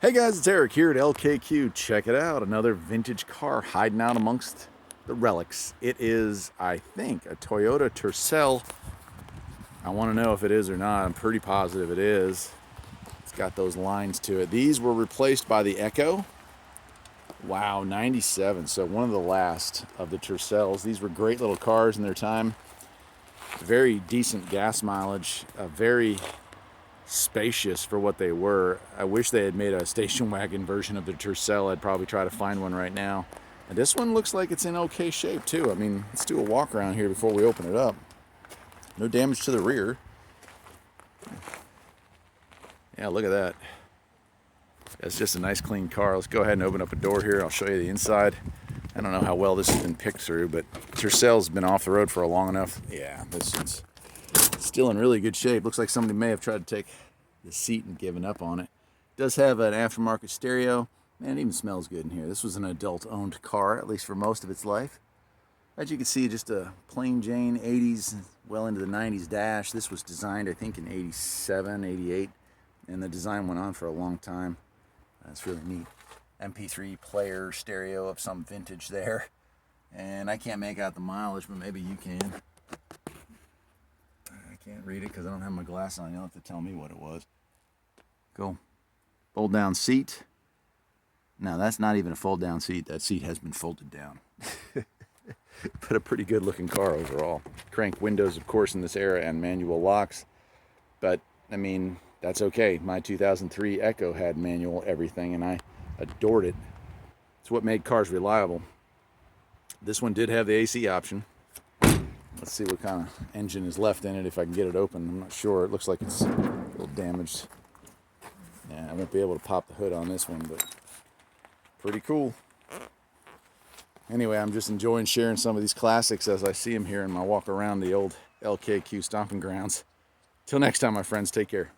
Hey guys, it's Eric here at LKQ. Check it out, another vintage car hiding out amongst the relics. It is, I think, a Toyota Tercel. I want to know if it is or not. I'm pretty positive it is. It's got those lines to it. These were replaced by the Echo. Wow, 97, so one of the last of the Tercels. These were great little cars in their time. Very decent gas mileage, very spacious for what they were. I wish they had made a station wagon version of the Tercel. I'd probably try to find one right now. And this one looks like it's in okay shape too. I mean, let's do a walk around here before we open it up. No damage to the rear. Yeah, look at that. It's just a nice clean car. Let's go ahead and open up a door here. I'll show you the inside. I don't know how well this has been picked through, but Tercel's been off the road for a long enough. Yeah, this is still in really good shape. Looks like somebody may have tried to take the seat and given up on it. It does have an aftermarket stereo. Man, it even smells good in here. This was an adult-owned car, at least for most of its life. As you can see, just a plain Jane 80s, well into the 90s dash. This was designed, I think, in 87, 88, and the design went on for a long time. That's really neat. MP3 player stereo of some vintage there. And I can't make out the mileage, but maybe you can. I can't read it because I don't have my glasses on. You'll have to tell me what it was. Go. Fold down seat. Now that's not even a fold down seat. That seat has been folded down. But a pretty good looking car overall. Crank windows, of course, in this era, and manual locks. But, I mean, that's okay. My 2003 Echo had manual everything, and I adored it. It's what made cars reliable. This one did have the AC option. Let's see what kind of engine is left in it, if I can get it open. I'm not sure. It looks like it's a little damaged. Yeah, I won't be able to pop the hood on this one, but pretty cool. Anyway, I'm just enjoying sharing some of these classics as I see them here in my walk around the old LKQ stomping grounds. Till next time, my friends, take care.